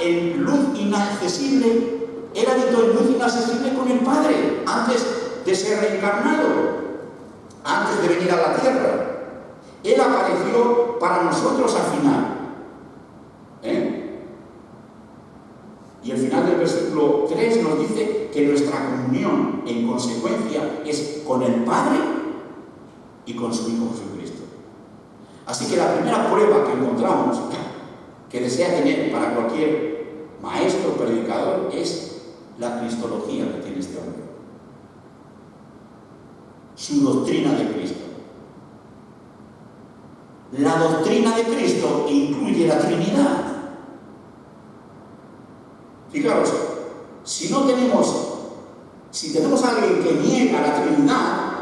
en luz inaccesible, él habitó en luz inaccesible con el Padre, antes de ser reencarnado, antes de venir a la tierra. Él apareció para nosotros al final. Y el final del versículo 3 nos dice que nuestra comunión, en consecuencia, es con el Padre y con su Hijo Jesucristo. Así que la primera prueba que encontramos, que desea tener para cualquier maestro o predicador, es la cristología que tiene este hombre. Su doctrina de Cristo. La doctrina de Cristo incluye la Trinidad. Fijaros, si tenemos a alguien que niega la Trinidad,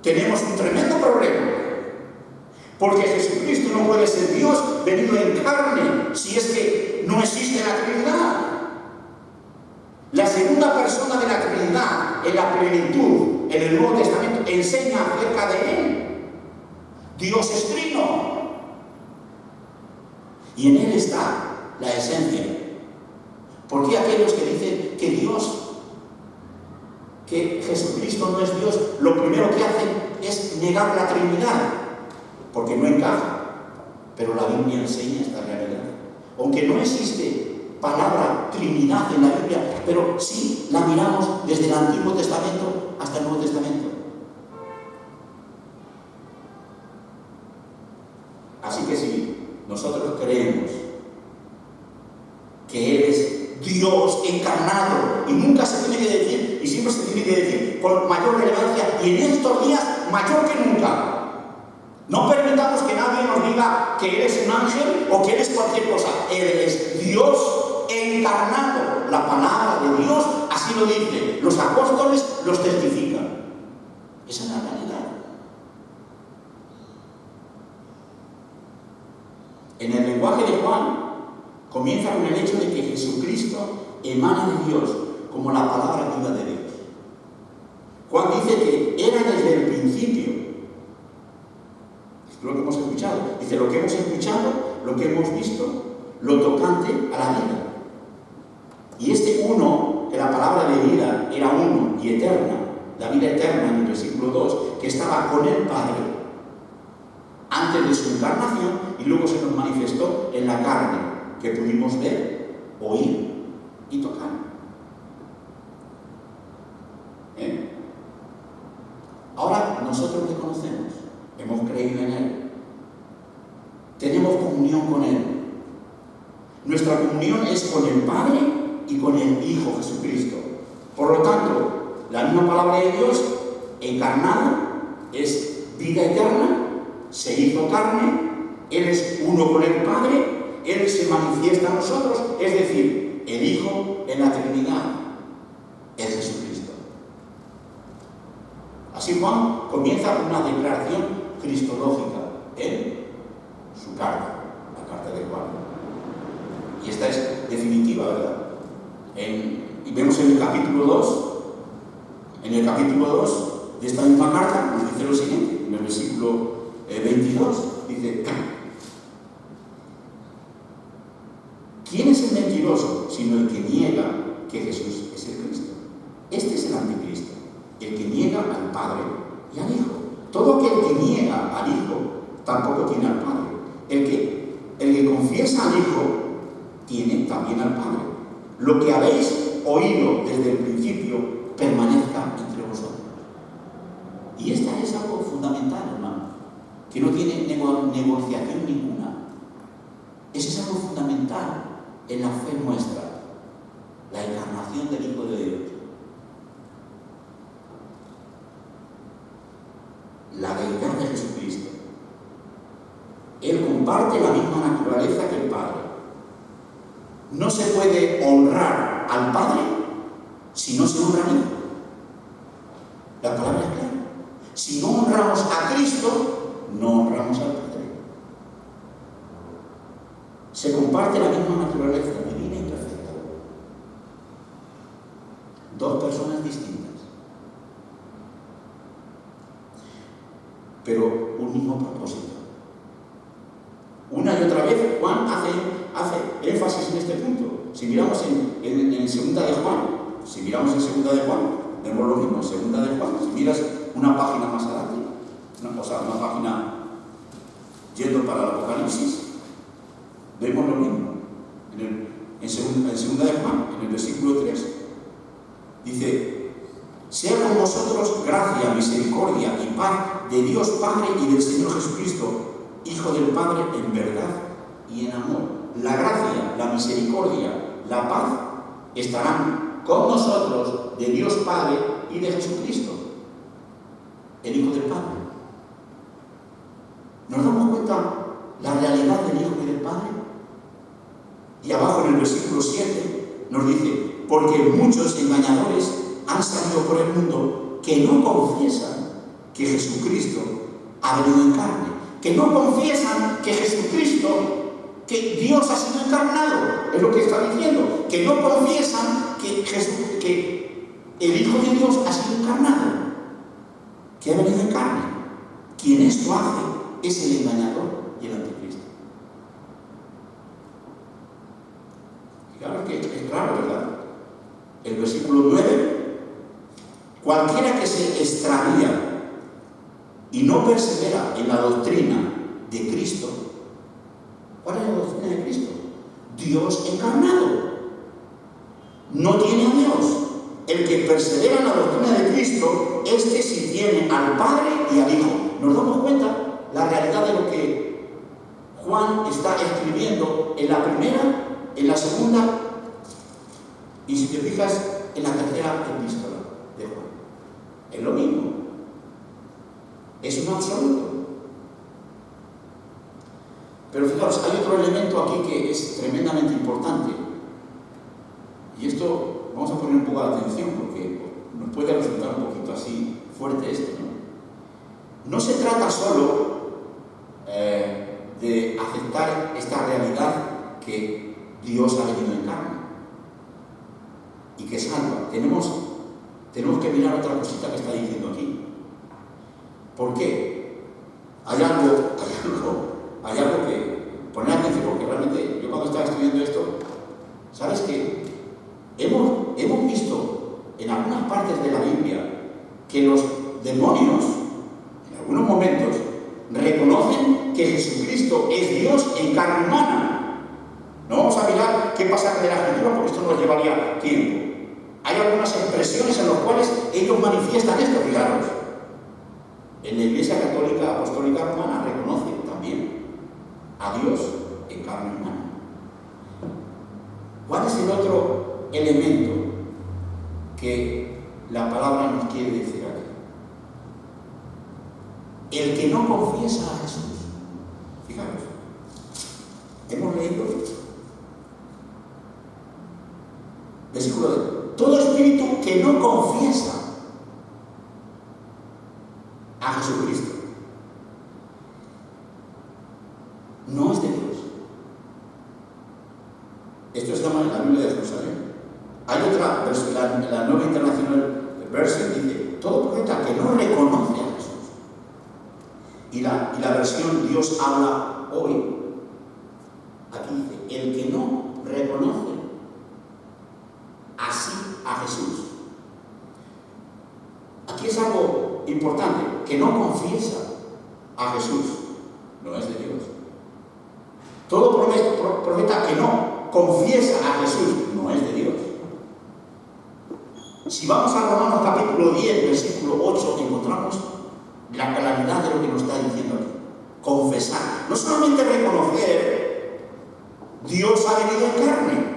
tenemos un tremendo problema. Porque Jesucristo no puede ser Dios venido en carne si es que no existe la Trinidad. La segunda persona de la Trinidad, en la plenitud, en el Nuevo Testamento, enseña acerca de Él. Dios es trino. Y en Él está la esencia. ¿Por qué aquellos que dicen que Jesucristo no es Dios, lo primero que hacen es negar la Trinidad? Porque no encaja. Pero la Biblia enseña esta realidad. Aunque no existe palabra Trinidad en la Biblia, pero sí la miramos desde el Antiguo Testamento hasta el Nuevo Testamento. Así que si nosotros creemos que Él es Dios encarnado, y nunca se tiene que decir, y siempre se tiene que decir con mayor relevancia, y en estos días mayor que nunca. No permitamos que nadie nos diga que Él es un ángel o que Él es cualquier cosa. Él es Dios encarnado. La palabra de Dios así lo dice. Los apóstoles los testifican. Esa es la realidad. En el lenguaje de Juan comienza con el hecho de que Jesucristo emana de Dios como la palabra viva de Dios. Juan dice que era desde el principio. Es lo que hemos escuchado. Dice lo que hemos escuchado, lo que hemos visto, lo tocante a la vida. Y este uno, que la palabra de vida era uno y eterna, la vida eterna en el versículo 2, que estaba con el Padre antes de su encarnación y luego se nos manifestó en la carne, que pudimos ver, oír y tocar. Ahora nosotros le conocemos, hemos creído en Él, tenemos comunión con Él. Nuestra comunión es con el Padre y con el Hijo Jesucristo. Por lo tanto, la misma palabra de Dios encarnada es vida eterna, se hizo carne, Él es uno con el Padre, Él se manifiesta a nosotros, es decir, el Hijo en la Trinidad es Jesucristo. Así Juan comienza una declaración cristológica en su carta, la carta de Juan. Y esta es definitiva, ¿verdad? Y vemos en el capítulo 2, de esta misma carta, nos dice lo siguiente, en el versículo 22, dice: ¿quién es el mentiroso sino el que niega que Jesús es el Cristo? Este es el anticristo, el que niega al Padre y al Hijo. Todo aquel que niega al Hijo tampoco tiene al Padre. El que confiesa al Hijo tiene también al Padre. Lo que habéis oído desde el principio permanezca entre vosotros. Y esta es algo fundamental, hermano, que no tiene negociación ninguna. Ese es algo fundamental en la fe nuestra, la encarnación del Hijo de Dios. La deidad de Jesucristo. Él comparte la misma naturaleza que el Padre. No se puede honrar al Padre si no se honra al Hijo. La palabra es clara. Si no honramos a Cristo, no honramos al Padre. Se comparte la misma naturaleza divina y perfecta. Dos personas distintas, pero un mismo propósito. Una y otra vez Juan hace hace énfasis en este punto. Si miramos en segunda de Juan, vemos lo mismo, segunda de Juan, si miras una página más adelante, una página yendo para el Apocalipsis, vemos lo mismo. En segunda de Juan, en el versículo 3, dice: sea con vosotros gracia, misericordia y paz de Dios Padre y del Señor Jesucristo, Hijo del Padre, en verdad y en amor. La gracia, la misericordia, la paz estarán con nosotros de Dios Padre y de Jesucristo, el Hijo del Padre. ¿Nos damos cuenta la realidad del Hijo y del Padre? Y abajo en el versículo 7 nos dice: porque muchos engañadores han salido por el mundo que no confiesan que Jesucristo ha venido en carne, que no confiesan que Jesucristo, que Dios ha sido encarnado, es lo que está diciendo, que no confiesan que el Hijo de Dios ha sido encarnado, que ha venido en carne. Quien esto hace es el engañador y el anticristo. Y claro que es claro, ¿verdad? El versículo 9: cualquiera que se extravía y no persevera en la doctrina de Cristo. ¿Cuál es la doctrina de Cristo? Dios encarnado. No tiene a Dios. El que persevera en la doctrina de Cristo, este sí tiene al Padre y al Hijo. ¿Nos damos cuenta la realidad de lo que Juan está escribiendo en la primera, en la segunda y, si te fijas, en la tercera epístola de Juan? Es lo mismo. Es un absoluto. Pero fijaos, hay otro elemento aquí que es tremendamente importante. Y esto, vamos a poner un poco de atención porque nos puede resultar un poquito así fuerte esto, ¿no? No se trata solo de aceptar esta realidad que Dios ha venido en carne y que salva. Tenemos que mirar otra cosita que está diciendo aquí. ¿Por qué? Hay algo que poner atención, porque realmente yo cuando estaba estudiando esto, ¿sabes qué? Hemos visto en algunas partes de la Biblia que los demonios, en algunos momentos, reconocen que Jesucristo es Dios en carne humana. No vamos a mirar qué pasa de la Escritura, porque esto nos llevaría tiempo. Hay algunas expresiones en las cuales ellos manifiestan esto, fijaros. En la Iglesia Católica Apostólica Romana reconoce también a Dios en carne humana. ¿Cuál es el otro elemento que la palabra nos quiere decir aquí? El que no confiesa a Jesús. Fijaros, hemos leído versículo de todo espíritu que no confiesa a Jesucristo no es de Dios. Esto se llama en la Biblia de Jerusalén. Hay otra versión, la Nueva Internacional Version dice: todo profeta que no reconoce a Jesús. Y la versión Dios habla hoy, aquí dice: el que no reconoce así a Jesús. Aquí es algo importante: que no confiesa a Jesús no es de Dios. Todo profeta que no confiesa a Jesús no es de Dios. Si vamos a Romanos capítulo 10, versículo 8, encontramos la claridad de lo que nos está diciendo aquí. Confesar. No solamente reconocer, Dios ha venido en carne.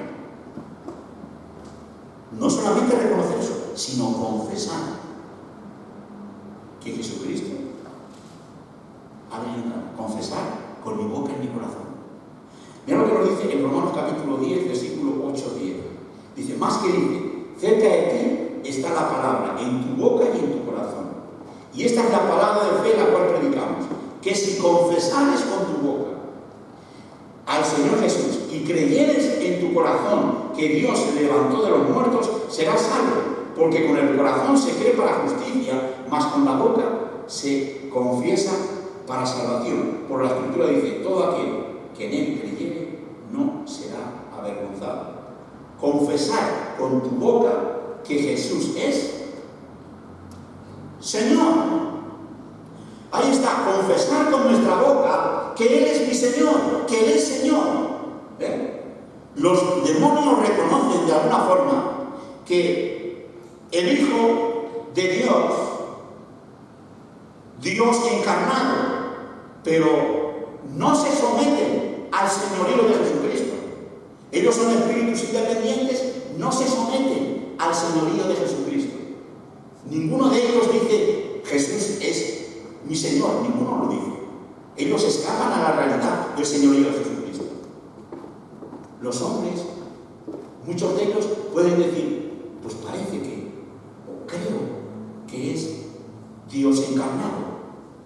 No solamente reconocer eso, sino confesar que Jesucristo ha venido en carne. Confesar con mi boca y mi corazón. Mira lo que nos dice en Romanos capítulo 10, versículo 8-10. Dice: más que dice, cerca de ti está la palabra, en tu boca y en tu corazón. Y esta es la palabra de fe la cual predicamos: que si confesares con tu boca al Señor Jesús y creyeres en tu corazón que Dios se levantó de los muertos, serás salvo. Porque con el corazón se cree para justicia, mas con la boca se confiesa para salvación. Por la Escritura dice: todo aquel que en él creyere no será avergonzado. Confesar con tu boca que Jesús es Señor. Ahí está, confesar con nuestra boca que Él es mi Señor, que Él es Señor. Los demonios reconocen de alguna forma que el Hijo de Dios, Dios encarnado, pero no se someten al señorío de Jesucristo. Ellos son espíritus independientes, no se someten al señorío de Jesucristo. Ninguno de ellos dice, Jesús es mi Señor, ninguno lo dice. Ellos escapan a la realidad del señorío de Jesucristo. Los hombres, muchos de ellos pueden decir, pues parece que, o creo que es Dios encarnado,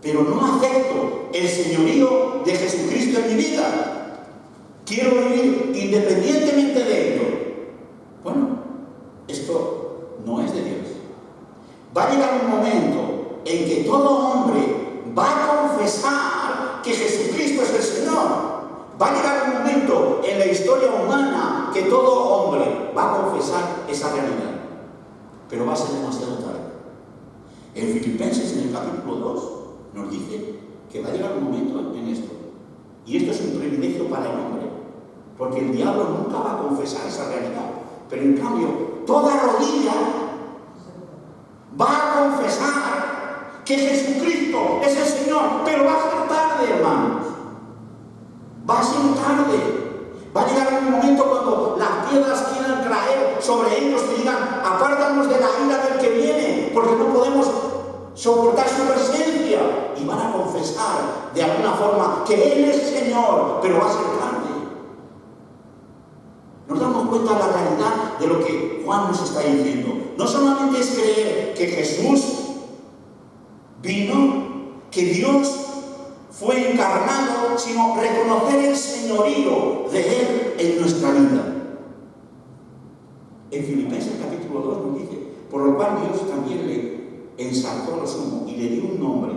pero no acepto el señorío de Jesucristo en mi vida. Quiero vivir independientemente de ello. Bueno, esto no es de Dios. Va a llegar un momento en que todo hombre va a confesar que Jesucristo es el Señor. Va a llegar un momento en la historia humana que todo hombre va a confesar esa realidad. Pero va a ser demasiado tarde. En Filipenses, en el capítulo 2, nos dice que va a llegar un momento en esto. Y esto es un privilegio para el hombre, porque el diablo nunca va a confesar esa realidad. Pero en cambio, toda rodilla va a confesar que Jesucristo es el Señor, pero va a ser tarde, hermanos. Va a ser tarde. Va a llegar un momento cuando las piedras quieran caer sobre ellos y digan, apártanos de la ira del que viene, porque no podemos soportar su presencia. Y van a confesar de alguna forma que Él es Señor, pero va a ser tarde. Nos damos cuenta de la realidad de lo que Juan nos está diciendo. No solamente es creer que Jesús vino, que Dios fue encarnado, sino reconocer el señorío de Él en nuestra vida. En Filipenses capítulo 2 nos dice, por lo cual Dios también le ensalzó lo sumo y le dio un nombre.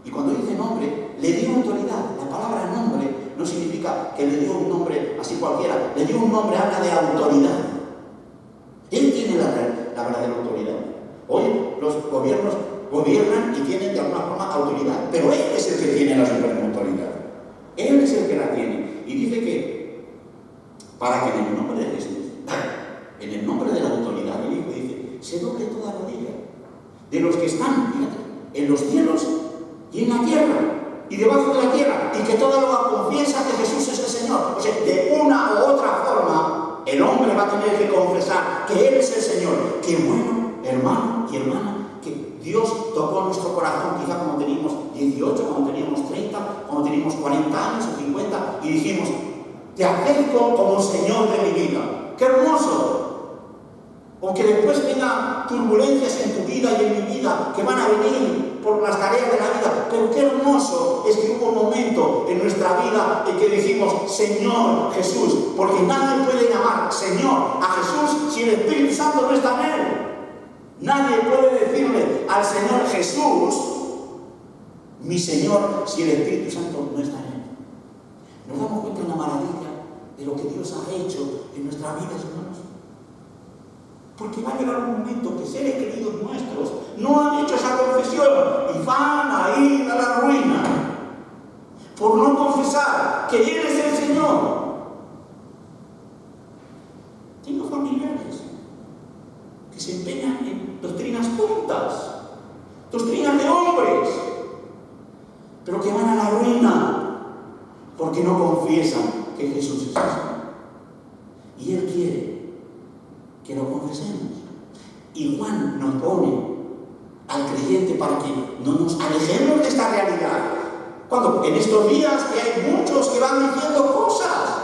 Y cuando dice nombre, le dio autoridad. La palabra nombre no significa que le dio un nombre así cualquiera. Le dio un nombre, habla de autoridad. Él tiene la verdadera autoridad. Hoy los gobiernos gobiernan y tienen de alguna forma autoridad, pero Él es el que tiene la suprema autoridad. Él es el que la tiene. Y dice que para que en el nombre de Jesús, en el nombre de la autoridad del Hijo, dice, se doble toda rodilla de los que están, fíjate, en los cielos y en la tierra y debajo de la tierra, y que toda lengua confiesa que Jesús es el Señor. O sea, de una u otra forma, el hombre va a tener que confesar que Él es el Señor. Qué bueno, hermano y hermana, que Dios tocó nuestro corazón, quizá cuando teníamos 18, cuando teníamos 30, cuando teníamos 40 años o 50, y dijimos, te acepto como Señor de mi vida. ¡Qué hermoso! Aunque después vengan turbulencias en tu vida y en mi vida, que van a venir por las tareas de la vida, pero qué hermoso es que hubo un momento en nuestra vida en que dijimos, Señor Jesús, porque nadie puede llamar Señor a Jesús si el Espíritu Santo no está en Él. Nadie puede decirle al Señor Jesús, mi Señor, si el Espíritu Santo no está en Él. Nos damos cuenta de la maravilla de lo que Dios ha hecho en nuestra vida, hermanos. Porque va a llegar un momento que seres queridos nuestros no han hecho esa confesión y van a ir a la ruina por no confesar que Él es el Señor. Tengo familiares que se empeñan en doctrinas tontas, doctrinas de hombres, pero que van a la ruina porque no confiesan que Jesús es el Señor. Y Él quiere que lo confesemos. Y Juan nos pone al creyente para que no nos alejemos de esta realidad. Cuando en estos días que hay muchos que van diciendo cosas.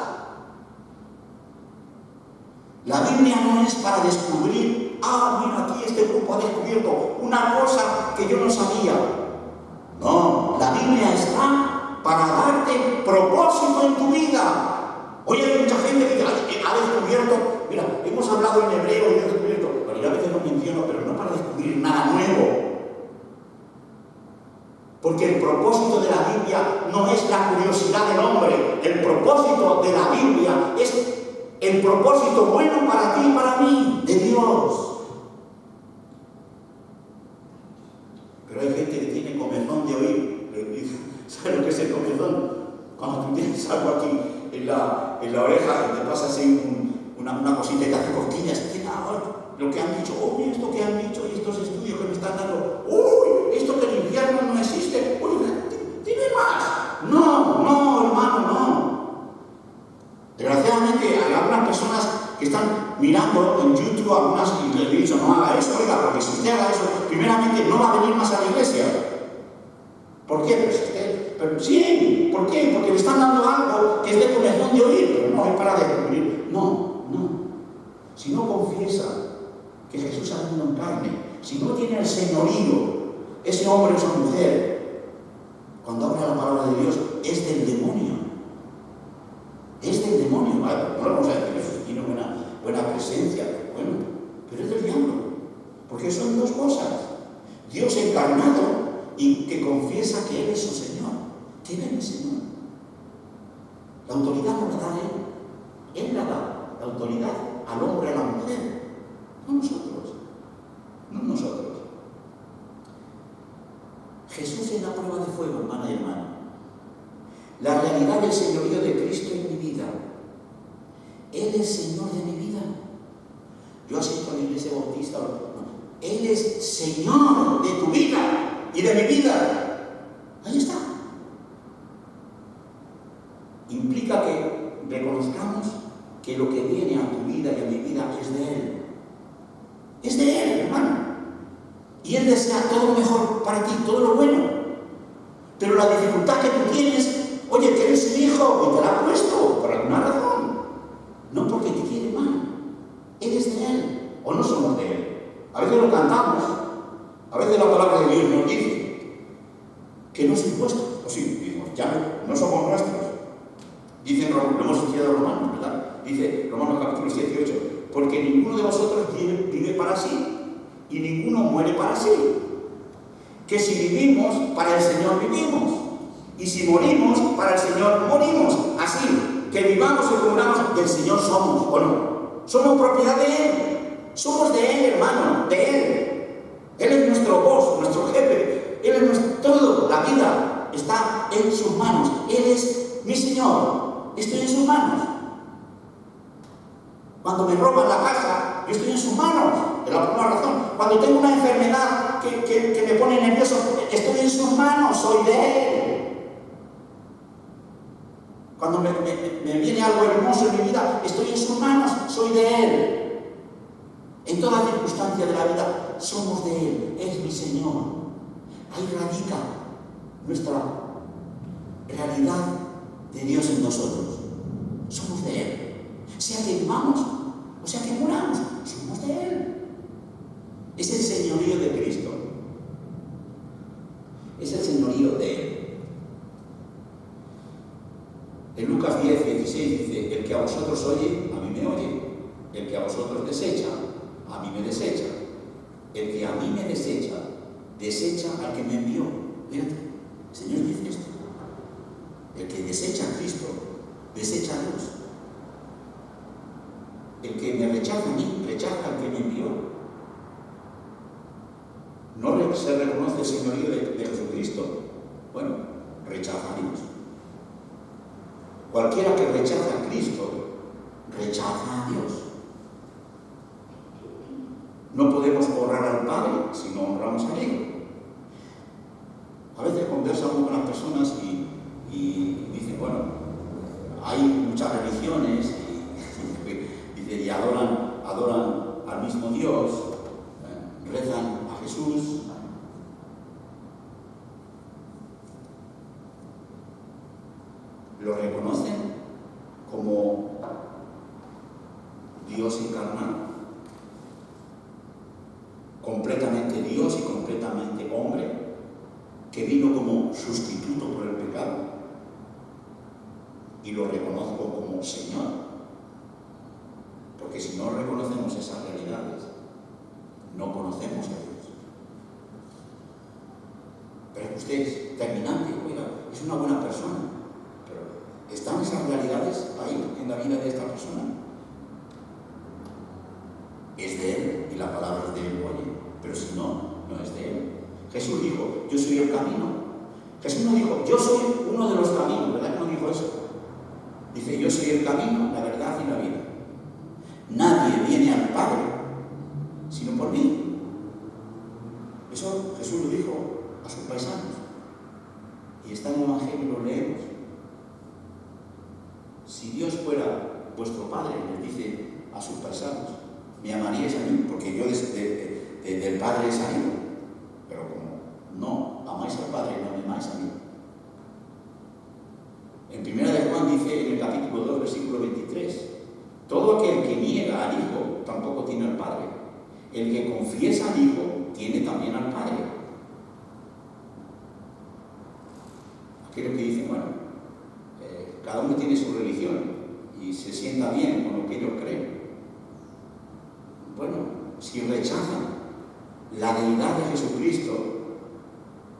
La Biblia no es para descubrir, mira, aquí este grupo ha descubierto una cosa que yo no sabía. No, la Biblia está para darte propósito en tu vida. Hoy hay mucha gente que ha descubierto, mira, hemos hablado en hebreo y he descubierto, pero yo a veces lo menciono, pero no para descubrir nada nuevo. Porque el propósito de la Biblia no es la curiosidad del hombre. El propósito de la Biblia es el propósito bueno para ti y para mí, de Dios. Pero hay gente que tiene comezón de oír. ¿Sabes lo que es el comezón? Cuando tú tienes algo aquí en la oreja y te pasa así una cosita y te hace cosquillas. Lo que han dicho, uy, esto que han dicho y estos estudios que me están dando, uy, esto que el infierno no existe, uy, dime más. No, hermano, no. Desgraciadamente hay algunas personas que están mirando en YouTube algunas y les he dicho, no haga eso, oiga, porque si usted haga eso, primeramente no va a venir más a la iglesia. ¿Por qué? Pero sí, ¿por qué? Porque le están dando algo que es de comezón de oír, pero no es para descubrir. No. Si no confiesa que Jesús ha venido en carne, si no tiene el señorío, ese hombre o esa mujer, cuando habla la palabra de Dios, es del demonio. Es del demonio, ¿vale? No lo vamos a decir, Jesús tiene buena presencia, bueno, pero es del diablo. Porque son dos cosas. Dios encarnado y que confiesa que Él es su Señor. Que Él es mi Señor. La autoridad no la da Él. Él la da. La autoridad al hombre, a la mujer. No nosotros. Jesús es la prueba de fuego, hermana y hermano. La realidad del señorío de Cristo en mi vida. Él es Señor de mi vida. Yo asisto a la iglesia bautista. Él es Señor de tu vida y de mi vida. Ahí está. Implica que reconozcamos que lo que viene a tu vida y a mi vida es de Él. Es de Él, hermano. Y Él desea todo lo mejor para ti, todo lo bueno. Pero la dificultad que tú tienes, oye, que eres su hijo y te la ha puesto por alguna razón. No porque te quiere mal. Eres de Él o no somos de Él. A veces lo cantamos. A veces la palabra de Dios nos dice que no es impuesto. O sí, decimos, ya no somos nuestros. Dice, lo hemos estudiado Romanos, ¿verdad? Dice Romanos capítulo 7 y 8, porque ninguno de vosotros vive para sí y ninguno muere para sí. Que si vivimos, para el Señor vivimos. Y si morimos, para el Señor morimos. Así, que vivamos y que muramos, del Señor somos, ¿o no? Somos propiedad de Él. Somos de Él, hermano, de Él. Él es nuestro boss, nuestro jefe. Él es nuestro todo. La vida está en sus manos. Él es mi Señor. Estoy en sus manos. Cuando me roban la casa, yo estoy en sus manos. Es la primera razón. Cuando tengo una enfermedad que me pone nervioso, estoy en sus manos, soy de Él. Cuando me viene algo hermoso en mi vida, estoy en sus manos, soy de Él. En toda circunstancia de la vida, somos de Él. Es mi Señor. Ahí radica nuestra realidad de Dios en nosotros. Somos de Él. Sea que vivamos o sea que muramos, somos de Él. Es el señorío de Cristo. Es el señorío de Él. En Lucas 10, 16 dice, el que a vosotros oye, a mí me oye. El que a vosotros desecha, a mí me desecha. El que a mí me desecha, desecha al que me envió. Fíjate, el Señor dice esto. El que desecha a Cristo, desecha a Dios. El que me rechaza a mí, rechaza al que me envió. No se reconoce el señorío de Jesucristo. Bueno, rechaza a Dios. Cualquiera que rechaza a Cristo, rechaza a Dios. No podemos honrar al Padre si no honramos al Hijo. A veces conversamos con las personas y dicen, bueno, hay muchas religiones y adoran al mismo Dios, rezan a Jesús. Lo reconocen como Dios encarnado, completamente Dios y completamente hombre, que vino como sustituto por el pecado, y lo reconozco como Señor. Porque si no reconocemos esas realidades, no conocemos a Dios. Pero ustedes terminante. Oiga, es una buena persona, pero ¿están esas realidades ahí en la vida de esta persona? Es de Él, y la palabra es de Él, oye, pero si no, no es de Él. Jesús dijo, yo soy el camino. Jesús no dijo, yo soy uno de los caminos, ¿verdad que no dijo eso? Dice, yo soy el camino, la verdad y la vida. Nadie viene al Padre sino por mí. Eso Jesús lo dijo a sus paisanos. Y está en el Evangelio, lo leemos. Si Dios fuera vuestro Padre, les dice a sus paisanos, me amaríais a mí, porque yo del Padre he salido. Pero como no amáis al Padre, no me amáis a mí. En 1 de Juan dice en el capítulo 2, versículo 23, todo aquel que niega al Hijo tampoco tiene al Padre. El que confiesa al Hijo tiene también al Padre. Aquellos que dicen, bueno, cada uno tiene su religión y se sienta bien con lo que ellos creen. Bueno, si rechazan la deidad de Jesucristo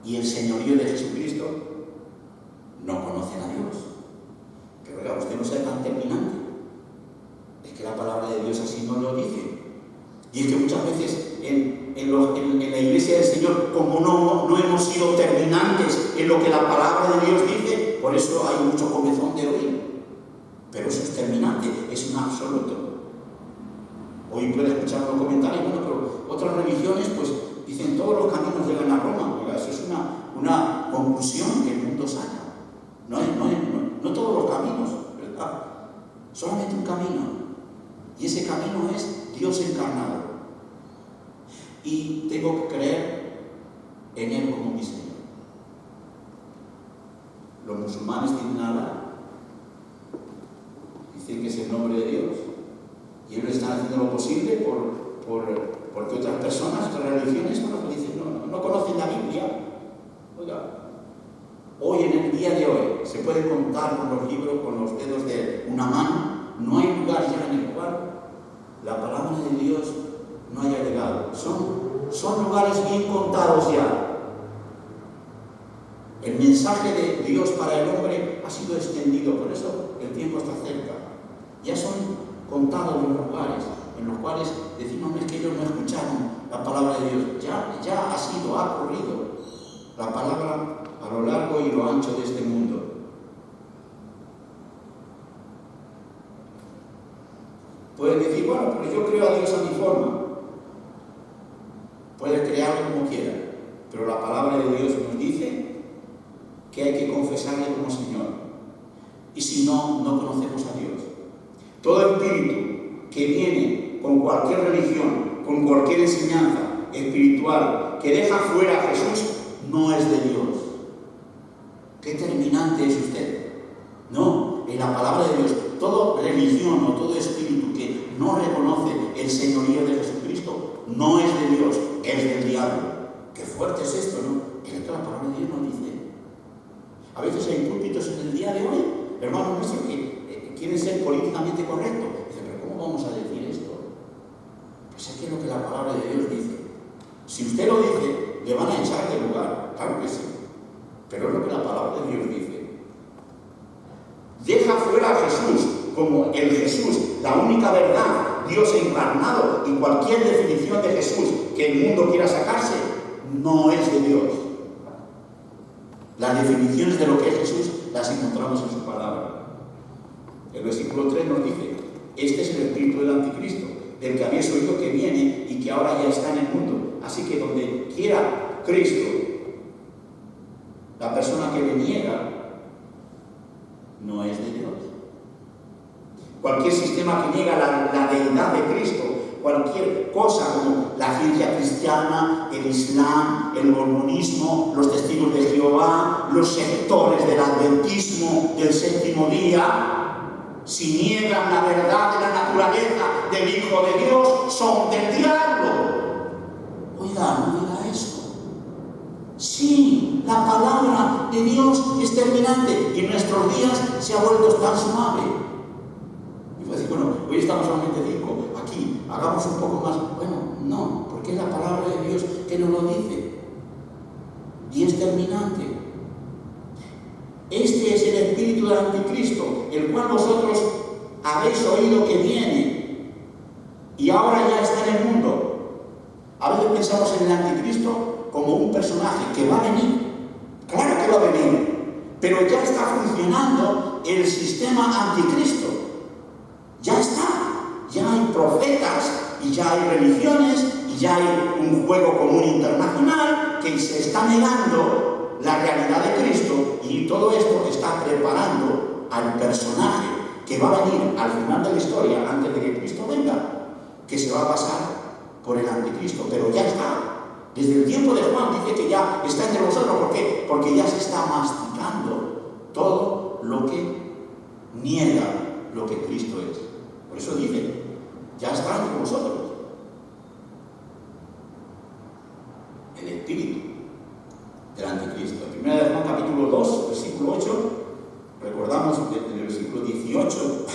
y el señorío de Jesucristo, no conocen a Dios. Pero oiga, usted no sea tan terminante. Es que la palabra de Dios así no lo dice. Y es que muchas veces en la iglesia del Señor, como no hemos sido terminantes en lo que la palabra de Dios dice, por eso hay mucho comezón de oír. Pero eso es terminante, es un absoluto. Hoy puede escuchar los comentarios, bueno, pero otras religiones pues dicen todos los caminos llegan a Roma. Oiga, eso es una conclusión que el mundo saca. No todos los caminos, ¿verdad? Solamente un camino. Y ese camino es Dios encarnado. Y tengo que creer en Él como mi Señor. Los musulmanes tienen a Alá. Dicen que es el nombre de Dios. Y ellos están haciendo lo posible porque otras personas, otras religiones, bueno, pues dicen, no conocen la Biblia. Oiga, hoy, en el día de hoy, se puede contar con los libros, con los dedos de una mano. No hay lugar ya en el cual la palabra de Dios no haya llegado. Son lugares bien contados ya. El mensaje de Dios para el hombre ha sido extendido, por eso el tiempo está cerca. Ya son contados los lugares en los cuales decimos que ellos no escucharon la palabra de Dios. Ya ha ocurrido la palabra a lo largo y lo ancho de este mundo. Pueden decir, bueno, pues yo creo a Dios a mi forma. Puedes crearlo como quieras, pero la palabra de Dios nos dice que hay que confesarle como Señor. Y si no, no conocemos a Dios. Todo espíritu que viene con cualquier religión, con cualquier enseñanza espiritual, que deja fuera a Jesús, no es de Dios. ¿Qué terminante es usted? No, en la palabra de Dios, toda religión o todo espíritu que no reconoce el señorío de Jesucristo, no es de Dios, es del diablo. Qué fuerte es esto, ¿no? Es que la palabra de Dios nos dice. A veces hay púlpitos en el día de hoy, hermanos nuestros, que quieren ser políticamente correctos. Dicen, pero ¿cómo vamos a decir esto? Pues es que es lo que la palabra de Dios dice. Si usted lo dice, le van a echar del lugar. Claro que sí. Pero es lo que la palabra de Dios dice. Deja fuera a Jesús como el Jesús, la única verdad, Dios encarnado, y cualquier definición de Jesús que el mundo quiera sacarse, no es de Dios. Las definiciones de lo que es Jesús las encontramos en su palabra. El versículo 3 nos dice, este es el espíritu del anticristo, del que habéis oído que viene y que ahora ya está en el mundo. Así que donde quiera Cristo, la persona que le niega no es de Dios. Cualquier sistema que niega la deidad de Cristo, cualquier cosa como la ciencia cristiana, el Islam, el mormonismo, los testigos de Jehová, los sectores del adventismo del séptimo día, si niegan la verdad de la naturaleza del Hijo de Dios, son del diablo. Oiga, no diga eso. Sí, la palabra de Dios es terminante y en nuestros días se ha vuelto tan suave. Y puede decir, bueno, hoy estamos solamente 5, aquí, hagamos un poco más. Bueno, no, porque es la palabra de Dios que nos lo dice. Y es terminante. Este es el espíritu del anticristo, el cual vosotros habéis oído que viene y ahora ya está en el mundo. A veces pensamos en el anticristo como un personaje que va a venir. Claro que va a venir, pero ya está funcionando el sistema anticristo. Ya está. Ya hay profetas y ya hay religiones y ya hay un juego común internacional que se está negando la realidad de Cristo, y todo esto está preparando al personaje que va a venir al final de la historia, antes de que Cristo venga, que se va a pasar por el anticristo. Pero ya está. Desde el tiempo de Juan dice que ya está entre vosotros. ¿Por qué? Porque ya se está masticando todo lo que niega lo que Cristo es. Por eso dice, ya está entre vosotros el espíritu del anticristo. En 1 Juan capítulo 2, versículo 8, recordamos en el versículo 18,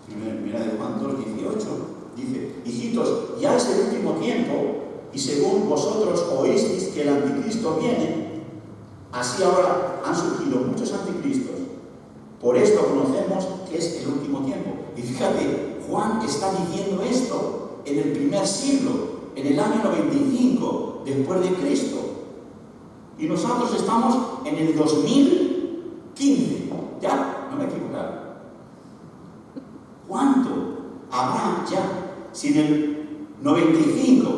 1 Juan 2, 18, dice: hijitos, ya es el último tiempo, y según vosotros oísteis que el anticristo viene, así ahora han surgido muchos anticristos. Por esto conocemos que es el último tiempo. Y fíjate, Juan está diciendo esto en el primer siglo, en el año 95 después de Cristo. Y nosotros estamos en el 2015. Ya, no me he equivocado. ¿Cuánto habrá ya? Si en el 95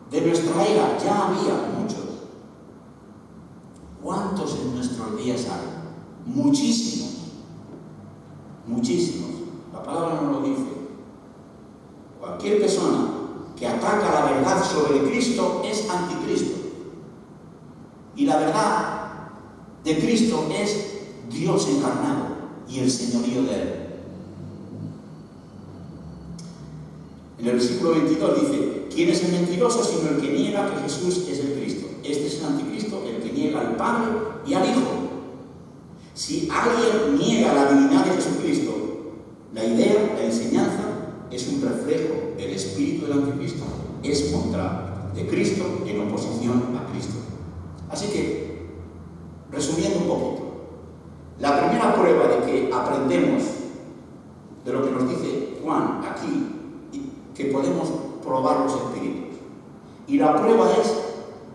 de nuestra era ya había muchos. ¿Cuántos en nuestros días hay? Muchísimos. Muchísimos. La palabra no lo dice. Cualquier persona que ataca la verdad sobre Cristo es anticristo. Y la verdad de Cristo es Dios encarnado y el señorío de Él. En el versículo 22 dice: ¿quién es el mentiroso sino el que niega que Jesús es el Cristo? Este es el anticristo, el que niega al Padre y al Hijo. Si alguien niega la divinidad de Jesucristo, la idea, la enseñanza, es un reflejo del espíritu del anticristo. Es contra de Cristo en oposición a Cristo. Así que, resumiendo un poquito, la primera prueba de que aprendemos de lo que nos dice Juan aquí, que podemos probar los espíritus. Y la prueba es: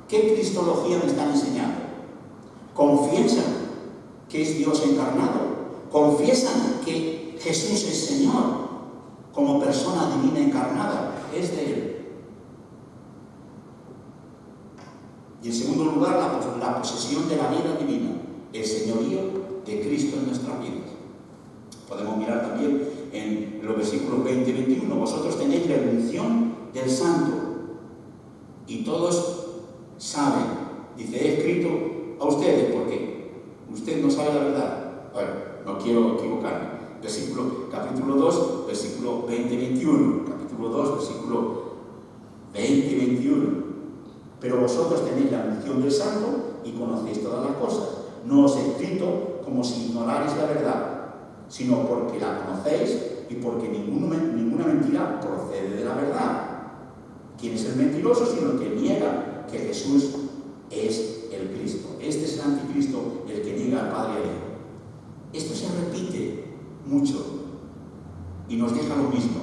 ¿qué cristología me están enseñando? ¿Confiesan que es Dios encarnado? ¿Confiesan que Jesús es Señor como persona divina encarnada? Es de Él. Y en segundo lugar, la posesión de la vida divina, el señorío de Cristo en nuestras vidas. Podemos mirar también en los versículos 20 y 21. Vosotros tenéis la unción del Santo y todos saben. Dice: he escrito a ustedes porque usted no sabe la verdad. Bueno, no quiero equivocarme. Capítulo 2, versículo 20 y 21. Capítulo 2, versículo 20 y 21. Pero vosotros tenéis la unción del Santo y conocéis todas las cosas. No os he escrito como si ignorarais la verdad, sino porque la conocéis y porque ninguna mentira procede de la verdad. ¿Quién es el mentiroso sino el que niega que Jesús es el Cristo? Este es el anticristo, el que niega al Padre y al Hijo. Esto se repite mucho y nos deja lo mismo.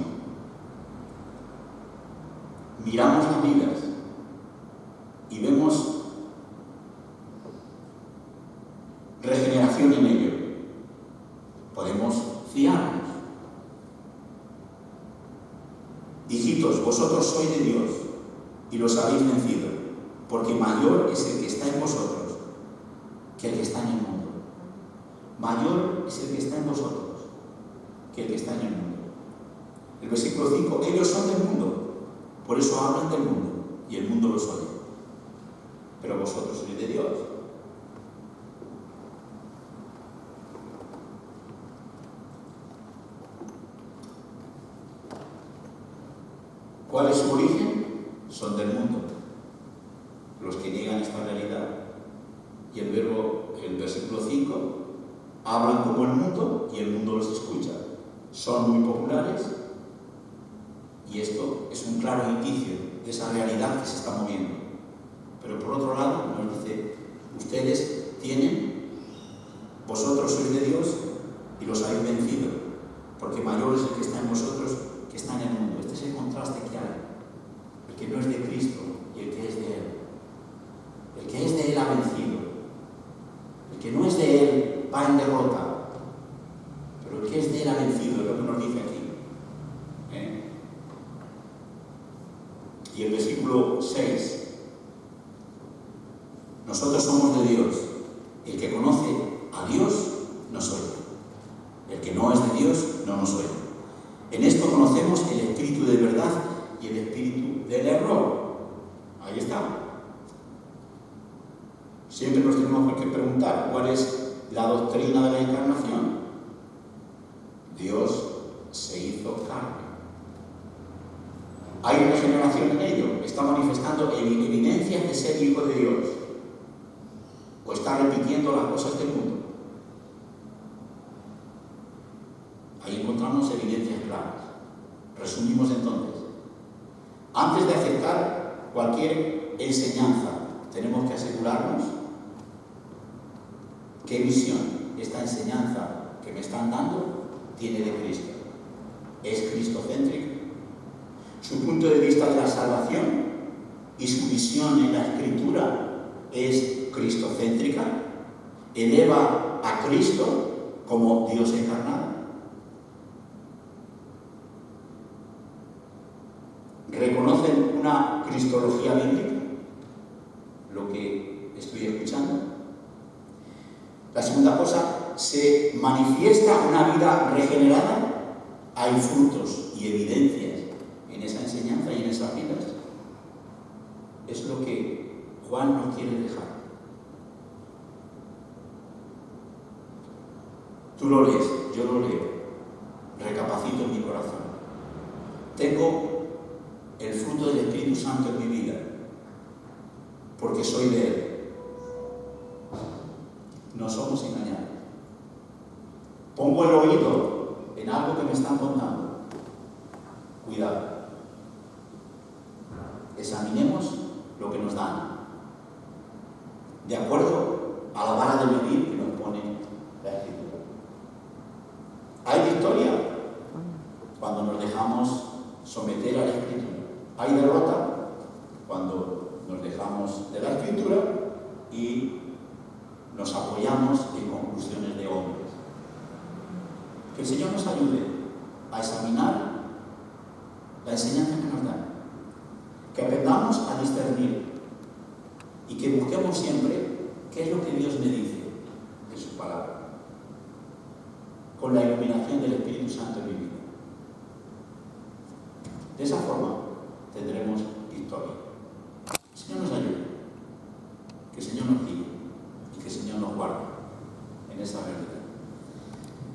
Miramos las vidas y vemos regeneración en ello. Podemos fiarnos. Hijitos, vosotros sois de Dios y los habéis vencido, porque mayor es el que está en vosotros que el que está en el mundo. Mayor es el que está en vosotros que el que está en el mundo. El versículo 5: ellos son del mundo, por eso hablan del mundo, y el mundo los oye. Pero vosotros sois de Dios. ¿Cuál es su origen? Son del mundo. Los que niegan esta realidad. Y el versículo 5, hablan como el mundo y el mundo los escucha. Son muy populares y esto es un claro indicio de esa realidad que se está moviendo. Pero por otro lado, nos dice: ustedes tienen Vosotros sois de Dios y los habéis vencido, porque mayor es el que está en vosotros que está en el mundo. Este es el contraste que hay. El que no es de Cristo y el que es de Él. El que es de Él ha vencido. El que no es de Él va en derrota. Pero el que es de Él ha vencido, es lo que nos dice aquí. Y el versículo 6. Nosotros somos de Dios. El que conoce a Dios nos oye. El que no es de Dios no nos oye. En esto conocemos el espíritu de verdad y el espíritu del error. Ahí está. Siempre nos tenemos que preguntar cuál es la doctrina de la encarnación. Dios se hizo carne. Hay regeneración en ello. Está manifestando evidencias de ser hijo de Dios. O está repitiendo las cosas del mundo. Ahí encontramos evidencias claras. Resumimos entonces. Antes de aceptar cualquier enseñanza, tenemos que asegurarnos qué visión esta enseñanza que me están dando tiene de Cristo. ¿Es cristocéntrica? Su punto de vista de la salvación y su visión en la Escritura es cristocéntrica. ¿Eleva a Cristo como Dios encarnado? ¿Reconocen una cristología bíblica? Lo que estoy escuchando. La segunda cosa, ¿se manifiesta una vida regenerada? ¿Hay frutos y evidencias en esa enseñanza y en esas vidas? Es lo que Juan nos quiere dejar. Tú lo lees, yo lo leo, recapacito en mi corazón. Tengo el fruto del Espíritu Santo en mi vida, porque soy de Él. No somos engañados. Pongo el oído en algo que me están contando. Cuidado. Examinemos lo que nos dan, de acuerdo a la vara de medir que nos pone la Escritura. Hay victoria cuando nos dejamos someter a la Escritura. Hay derrota cuando nos dejamos de la Escritura y nos apoyamos en conclusiones de hombres. Que el Señor nos ayude a examinar la enseñanza que nos da. Que aprendamos a discernir y que busquemos siempre qué es lo que Dios me dice de su palabra, con la iluminación del Espíritu Santo en mi vida. De esa forma tendremos victoria. Que el Señor nos ayude, que el Señor nos guíe y que el Señor nos guarde en esa realidad.